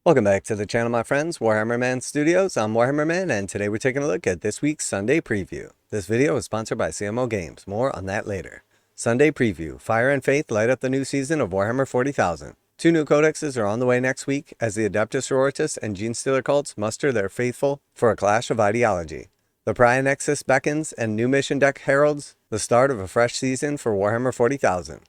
Welcome back to the channel, my friends. Warhammer Man Studios. I'm Warhammer Man, and today we're taking a look at this week's Sunday preview. This video is sponsored by CMO Games. More on that later. Sunday preview. Fire and Faith light up the new season of Warhammer 40,000. Two new codexes are on the way next week as the Adeptus Sororitas and Genestealer cults muster their faithful for a clash of ideology. The Pariah Nexus beckons and new mission deck heralds the start of a fresh season for Warhammer 40,000.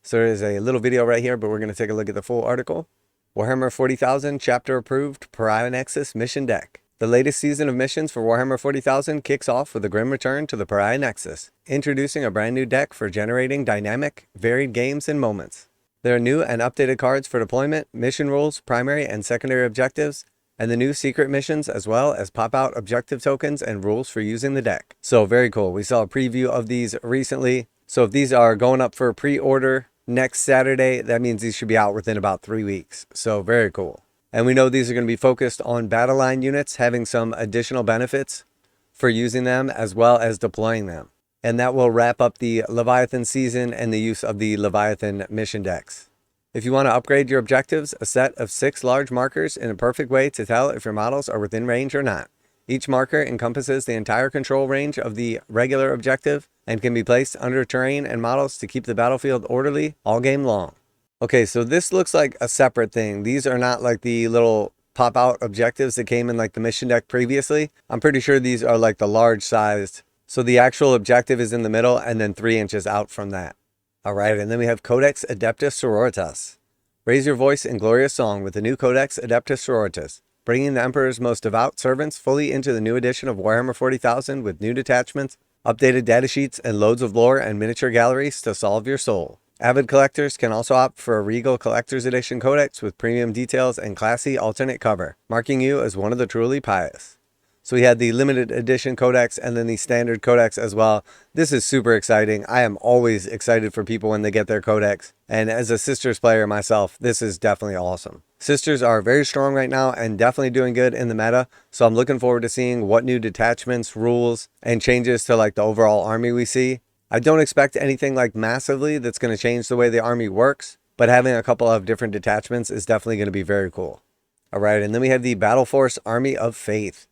So there's a little video right here, but we're going to take a look at the full article. Warhammer 40,000 Chapter Approved Pariah Nexus Mission Deck. The latest season of missions for Warhammer 40,000 kicks off with a grim return to the Pariah Nexus, introducing a brand new deck for generating dynamic, varied games and moments. There are new and updated cards for deployment, mission rules, primary and secondary objectives, and the new secret missions, as well as pop-out objective tokens and rules for using the deck. So very cool. We saw a preview of these recently. So if these are going up for pre-order next Saturday, that means these should be out within about 3 weeks. So very cool. And we know these are going to be focused on battle line units, having some additional benefits for using them as well as deploying them. And that will wrap up the Leviathan season and the use of the Leviathan mission decks. If you want to upgrade your objectives, a set of 6 large markers in a perfect way to tell if your models are within range or not. Each marker encompasses the entire control range of the regular objective and can be placed under terrain and models to keep the battlefield orderly all game long. Okay, so this looks like a separate thing. These are not like the little pop-out objectives that came in like the mission deck previously. I'm pretty sure these are like the large sized. So the actual objective is in the middle and then 3 inches out from that. All right, and then we have Codex Adeptus Sororitas. Raise your voice in glorious song with the new Codex Adeptus Sororitas, bringing the Emperor's most devout servants fully into the new edition of Warhammer 40,000 with new detachments, updated datasheets, and loads of lore and miniature galleries to solve your soul. Avid collectors can also opt for a Regal Collector's Edition Codex with premium details and classy alternate cover, marking you as one of the truly pious. So we had the limited edition codex and then the standard codex as well. This is super exciting. I am always excited for people when they get their codex. And as a Sisters player myself, this is definitely awesome. Sisters are very strong right now and definitely doing good in the meta. So I'm looking forward to seeing what new detachments, rules, and changes to like the overall army we see. I don't expect anything like massively that's going to change the way the army works, but having a couple of different detachments is definitely going to be very cool. All right, and then we have the Battleforce Army of Faith.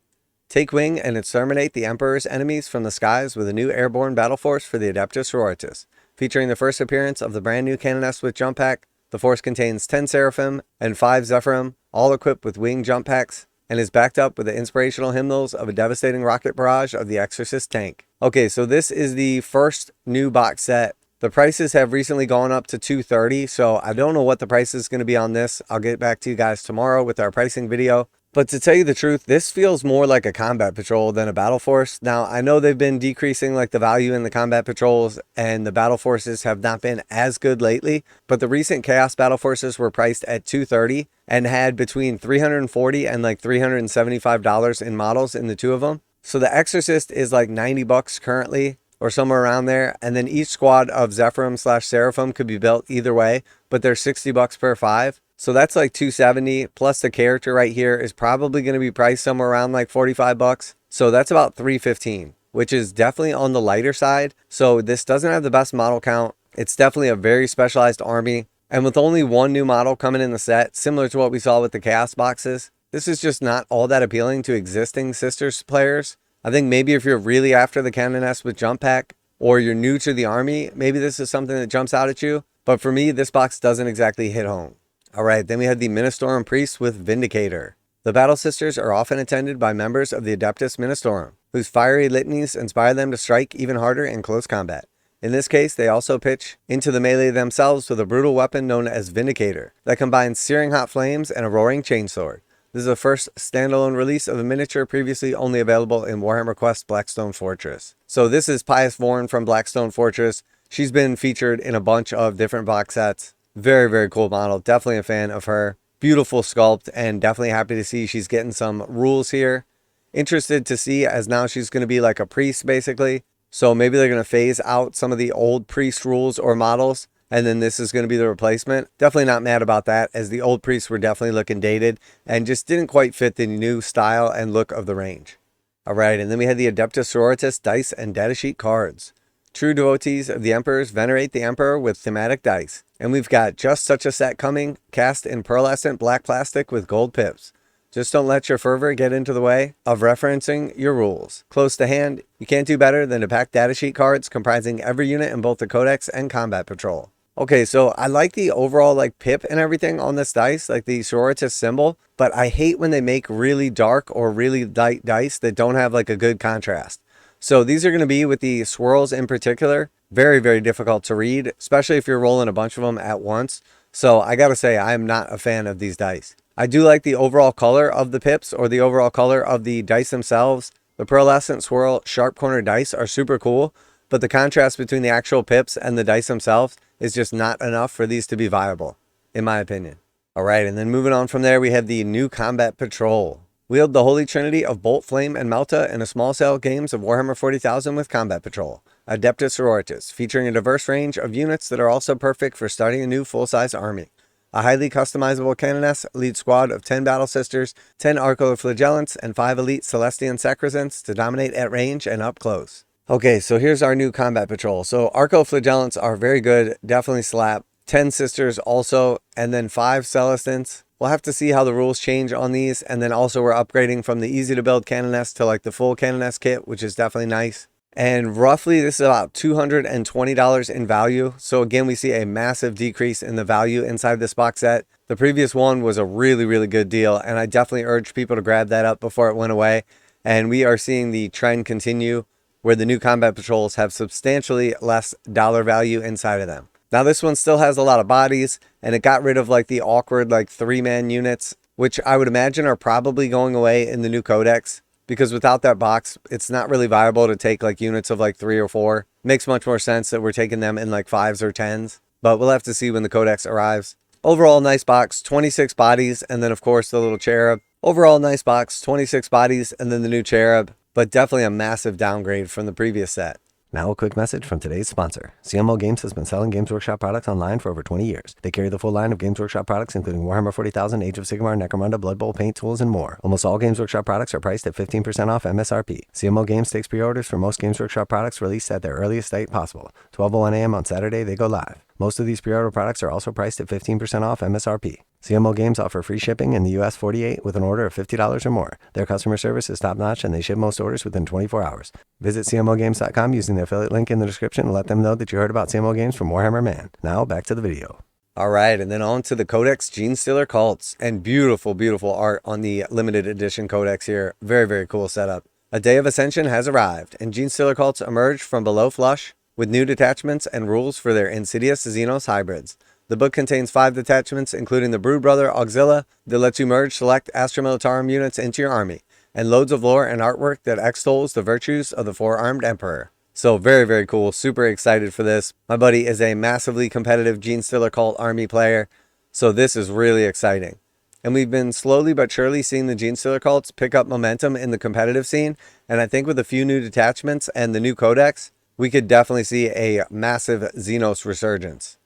Take wing and exterminate the Emperor's enemies from the skies with a new airborne battle force for the Adeptus Sororitas. Featuring the first appearance of the brand new Canoness with jump pack, the force contains 10 Seraphim and 5 Zephyrim, all equipped with wing jump packs, and is backed up with the inspirational hymnals of a devastating rocket barrage of the Exorcist tank. Okay, so this is the first new box set. The prices have recently gone up to $230, so I don't know what the price is going to be on this. I'll get back to you guys tomorrow with our pricing video. But to tell you the truth, this feels more like a combat patrol than a battle force. Now, I know they've been decreasing like the value in the combat patrols and the battle forces have not been as good lately, but the recent Chaos battle forces were priced at $230 and had between $340 and like $375 in models in the two of them. So the Exorcist is like $90 currently or somewhere around there, and then each squad of Zephyrim/Seraphim could be built either way, but they're $60 per 5. So that's like $270, plus the character right here is probably going to be priced somewhere around like $45. So that's about $315, which is definitely on the lighter side. So this doesn't have the best model count. It's definitely a very specialized army. And with only one new model coming in the set, similar to what we saw with the Chaos boxes, this is just not all that appealing to existing Sisters players. I think maybe if you're really after the Canoness with jump pack, or you're new to the army, maybe this is something that jumps out at you. But for me, this box doesn't exactly hit home. All right, then we have the Ministorum Priest with Vindictor. The Battle Sisters are often attended by members of the Adeptus Ministorum, whose fiery litanies inspire them to strike even harder in close combat. In this case, they also pitch into the melee themselves with a brutal weapon known as Vindictor that combines searing hot flames and a roaring chainsword. This is the first standalone release of a miniature previously only available in Warhammer Quest Blackstone Fortress. So this is Pious Vorn from Blackstone Fortress. She's been featured in a bunch of different box sets. Very, very cool model. Definitely a fan of her. Beautiful sculpt, and definitely happy to see she's getting some rules here. Interested to see, as now she's going to be like a priest basically. So maybe they're going to phase out some of the old priest rules or models, and then this is going to be the replacement. Definitely not mad about that, as the old priests were definitely looking dated and just didn't quite fit the new style and look of the range. All right, and then we had the Adeptus Sororitas dice and datasheet cards. True devotees of the Emperors venerate the Emperor with thematic dice. And we've got just such a set coming, cast in pearlescent black plastic with gold pips. Just don't let your fervor get into the way of referencing your rules. Close to hand, you can't do better than to pack datasheet cards comprising every unit in both the Codex and Combat Patrol. Okay, so I like the overall like pip and everything on this dice, like the Sororitas symbol, but I hate when they make really dark or really light dice that don't have like a good contrast. So these are going to be, with the swirls in particular, very, very difficult to read, especially if you're rolling a bunch of them at once. So I got to say, I am not a fan of these dice. I do like the overall color of the pips, or the overall color of the dice themselves. The pearlescent swirl sharp corner dice are super cool, but the contrast between the actual pips and the dice themselves is just not enough for these to be viable, in my opinion. All right, and then moving on from there, we have the new Combat Patrol. Wield the holy trinity of Bolt, Flame, and Melta in a small scale games of Warhammer 40,000 with Combat Patrol. Adeptus Sororitas, featuring a diverse range of units that are also perfect for starting a new full-size army. A highly customizable Canoness lead squad of 10 Battle Sisters, 10 Arcoflagellants, and 5 elite Celestian Sacrosants to dominate at range and up close. Okay, so here's our new Combat Patrol. So Arcoflagellants are very good, definitely slap. 10 Sisters also, and then 5 Celestians. We'll have to see how the rules change on these, and then also we're upgrading from the easy to build Canoness to like the full Canoness kit, which is definitely nice. And roughly this is about $220 in value. So again, we see a massive decrease in the value inside this box set. The previous one was a really, really good deal, and I definitely urge people to grab that up before it went away. And we are seeing the trend continue where the new Combat Patrols have substantially less dollar value inside of them. Now this one still has a lot of bodies, and it got rid of like the awkward like 3-man units, which I would imagine are probably going away in the new Codex, because without that box, it's not really viable to take like units of like 3 or 4. Makes much more sense that we're taking them in like 5s or 10s, but we'll have to see when the Codex arrives. Overall, nice box, 26 bodies, and then of course the little cherub. Overall, nice box, 26 bodies, and then the new cherub, but definitely a massive downgrade from the previous set. Now a quick message from today's sponsor. CMO Games has been selling Games Workshop products online for over 20 years. They carry the full line of Games Workshop products, including Warhammer 40,000, Age of Sigmar, Necromunda, Blood Bowl, paint tools, and more. Almost all Games Workshop products are priced at 15% off MSRP. CMO Games takes pre-orders for most Games Workshop products released at their earliest date possible. 12:01 a.m. on Saturday, they go live. Most of these pre-order products are also priced at 15% off MSRP. CMO Games offer free shipping in the US 48 with an order of $50 or more. Their customer service is top-notch, and they ship most orders within 24 hours. Visit CMOGames.com using the affiliate link in the description and let them know that you heard about CMO Games from Warhammer Man. Now, back to the video. All right, and then on to the Codex Genestealer Cults. And beautiful, beautiful art on the limited edition Codex here. Very, very cool setup. A day of ascension has arrived, and Genestealer Cults emerge from below flush with new detachments and rules for their insidious Xenos hybrids. The book contains 5 detachments, including the Brood Brother Auxilia, that lets you merge select Astra Militarum units into your army, and loads of lore and artwork that extols the virtues of the 4-armed Emperor. So very, very cool. Super excited for this. My buddy is a massively competitive Genestealer Cult army player, so this is really exciting. And we've been slowly but surely seeing the Genestealer Cults pick up momentum in the competitive scene, and I think with a few new detachments and the new Codex, we could definitely see a massive Xenos resurgence.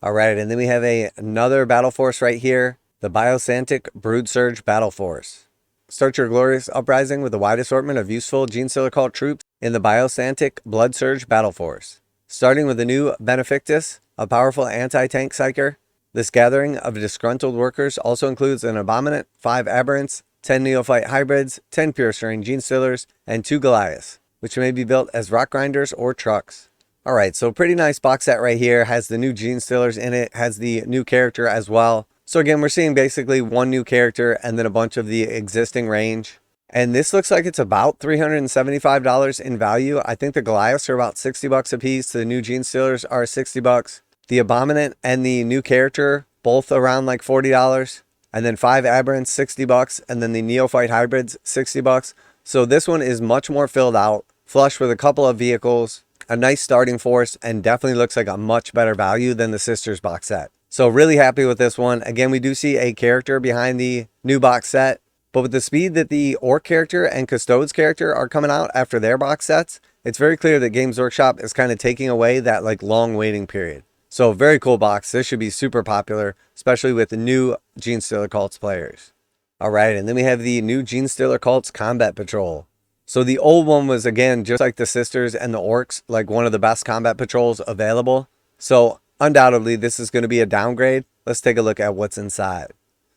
All right, and then we have another battle force right here, the Biosanctic Broodsurge Battle Force. Start your glorious uprising with a wide assortment of useful Genestealer Cult troops in the Biosanctic Bloodsurge Battle Force. Starting with the new Benefactus, a powerful anti-tank psyker. This gathering of disgruntled workers also includes an Abominant, 5 Aberrants, 10 Neophyte Hybrids, 10 Pure Strain Genestealers, and 2 Goliaths, which may be built as rock grinders or trucks. All right, so pretty nice box set right here. Has the new Genestealers in it, has the new character as well. So again, we're seeing basically one new character and then a bunch of the existing range. And this looks like it's about $375 in value. I think the Goliaths are about $60 a piece. The new Genestealers are $60. The Abominant and the new character, both around like $40. And then 5 Aberrants, $60. And then the Neophyte Hybrids, $60. So this one is much more filled out, flush with a couple of vehicles, a nice starting force, and definitely looks like a much better value than the Sisters box set. So really happy with this one. Again, we do see a character behind the new box set, but with the speed that the Ork character and Custodes character are coming out after their box sets, it's very clear that Games Workshop is kind of taking away that like long waiting period. So very cool box. This should be super popular, especially with the new Genestealer Cults players. All right, and then we have the new Genestealer Cults Combat Patrol. So the old one was, again, just like the Sisters and the Orcs, like one of the best combat patrols available. So undoubtedly, this is going to be a downgrade. Let's take a look at what's inside.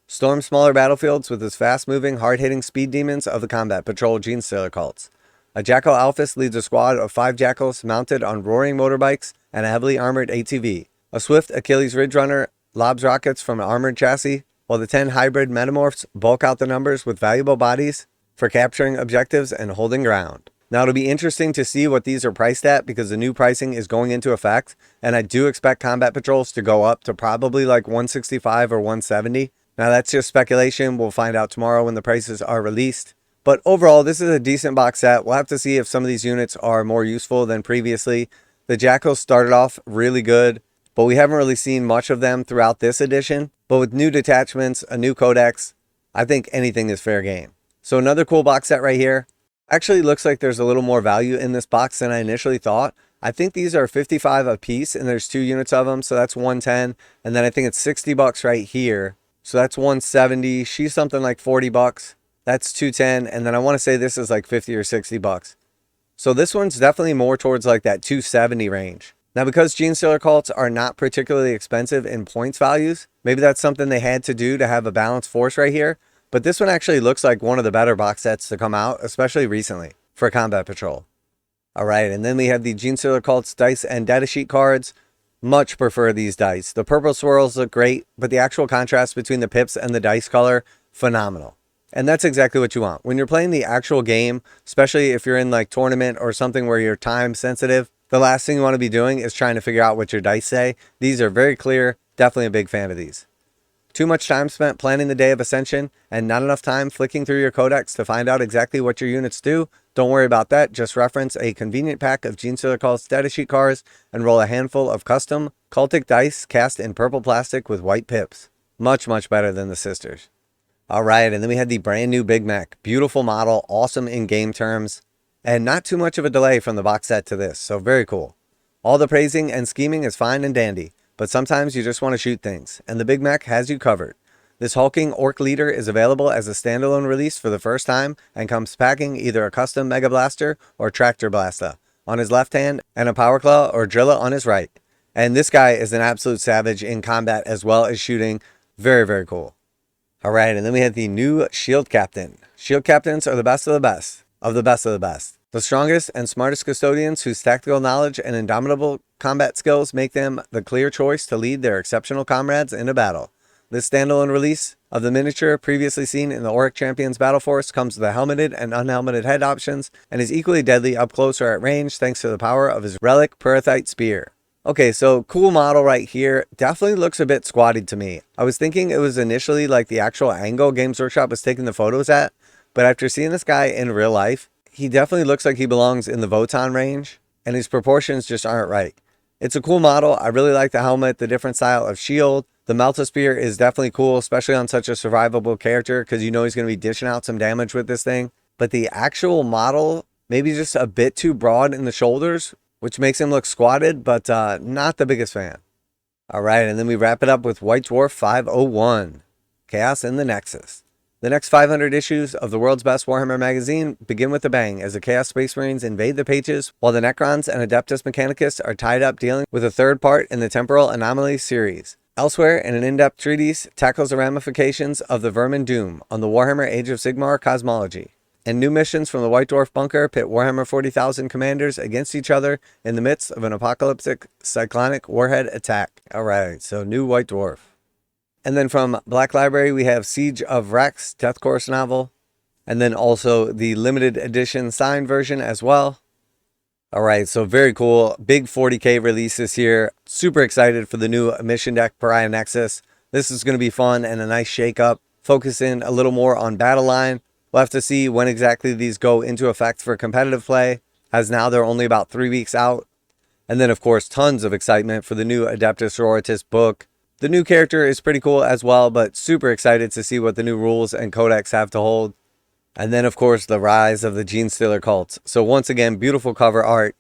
Storm smaller battlefields with his fast-moving, hard-hitting speed demons of the combat patrol Genestealer cults. A Jackal Alphys leads a squad of 5 Jackals mounted on roaring motorbikes and a heavily armored ATV. A swift Achilles Ridge Runner lobs rockets from an armored chassis, while the 10 hybrid metamorphs bulk out the numbers with valuable bodies for capturing objectives and holding ground. Now it'll be interesting to see what these are priced at because the new pricing is going into effect, and I do expect combat patrols to go up to probably like 165 or 170. Now that's just speculation. We'll find out tomorrow when the prices are released. But overall, this is a decent box set. We'll have to see if some of these units are more useful than previously. The Jackals started off really good, but we haven't really seen much of them throughout this edition. But with new detachments, a new codex, I think anything is fair game. So another cool box set right here. Actually looks like there's a little more value in this box than I initially thought. I think these are 55 a piece and there's 2 units of them, so that's 110. And then I think it's 60 bucks right here. So that's 170. She's something like 40 bucks. That's 210. And then I want to say this is like 50 or 60 bucks. So this one's definitely more towards like that 270 range. Now, because Genestealer cults are not particularly expensive in points values, maybe that's something they had to do to have a balanced force right here. But this one actually looks like one of the better box sets to come out, especially recently, for Combat Patrol. Alright, and then we have the Genestealer cults dice and datasheet cards. Much prefer these dice. The purple swirls look great, but the actual contrast between the pips and the dice color, phenomenal. And that's exactly what you want. When you're playing the actual game, especially if you're in like tournament or something where you're time sensitive, the last thing you want to be doing is trying to figure out what your dice say. These are very clear. Definitely a big fan of these. Too much time spent planning the day of Ascension and not enough time flicking through your codex to find out exactly what your units do? Don't worry about that. Just reference a convenient pack of Genestealer cults datasheet cards and roll a handful of custom cultic dice cast in purple plastic with white pips. Much, much better than the Sisters. Alright, and then we had the brand new Big Mech. Beautiful model, awesome in game terms, and not too much of a delay from the box set to this, so very cool. All the praising and scheming is fine and dandy, but sometimes you just want to shoot things, and the Big Mech has you covered. This hulking orc leader is available as a standalone release for the first time and comes packing either a custom Mega Blaster or Tractor Blaster on his left hand and a Power Claw or Driller on his right. And this guy is an absolute savage in combat as well as shooting. Very, very cool. Alright, and then we have the new Shield Captain. Shield Captains are the best of the best, of the best of the best. The strongest and smartest custodians whose tactical knowledge and indomitable combat skills make them the clear choice to lead their exceptional comrades into battle. This standalone release of the miniature previously seen in the Ork Champions Battleforce comes with the helmeted and unhelmeted head options and is equally deadly up close or at range thanks to the power of his relic Pyrethite Spear. Okay, so cool model right here. Definitely looks a bit squatted to me. I was thinking it was initially like the actual angle Games Workshop was taking the photos at, but after seeing this guy in real life, he definitely looks like he belongs in the Votan range, and his proportions just aren't right. It's a cool model. I really like the helmet, the different style of shield. The Melta Spear is definitely cool, especially on such a survivable character, because you know he's going to be dishing out some damage with this thing. But the actual model, maybe just a bit too broad in the shoulders, which makes him look squatted, but not the biggest fan. Alright, and then we wrap it up with White Dwarf 501, Chaos in the Nexus. The next 500 issues of the world's best Warhammer magazine begin with a bang as the Chaos Space Marines invade the pages, while the Necrons and Adeptus Mechanicus are tied up dealing with a third part in the Temporal Anomalies series. Elsewhere, in an in-depth treatise, tackles the ramifications of the Vermin Doom on the Warhammer Age of Sigmar cosmology. And new missions from the White Dwarf bunker pit Warhammer 40,000 commanders against each other in the midst of an apocalyptic cyclonic warhead attack. Alright, so new White Dwarf. And then from Black Library, we have Siege of Vraks, Death Course novel. And then also the limited edition signed version as well. Alright, so very cool. Big 40k releases here. Super excited for the new mission deck, Pariah Nexus. This is going to be fun and a nice shake-up. Focusing a little more on battle line. We'll have to see when exactly these go into effect for competitive play, as now they're only about 3 weeks out. And then, of course, tons of excitement for the new Adeptus Sororitas book. The new character is pretty cool as well, but super excited to see what the new rules and codex have to hold. And then, of course, the rise of the Genestealer cults. So once again, beautiful cover art.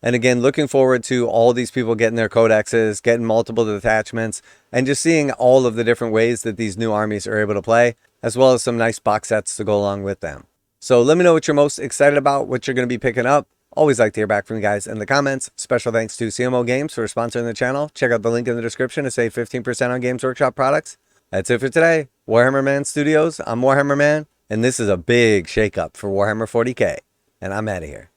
And again, looking forward to all these people getting their codexes, getting multiple detachments, and just seeing all of the different ways that these new armies are able to play, as well as some nice box sets to go along with them. So let me know what you're most excited about, what you're going to be picking up. Always like to hear back from you guys in the comments. Special thanks to CMO Games for sponsoring the channel. Check out the link in the description to save 15% on Games Workshop products. That's it for today. Warhammer Man Studios, I'm Warhammer Man, and this is a big shakeup for Warhammer 40k. And I'm out of here.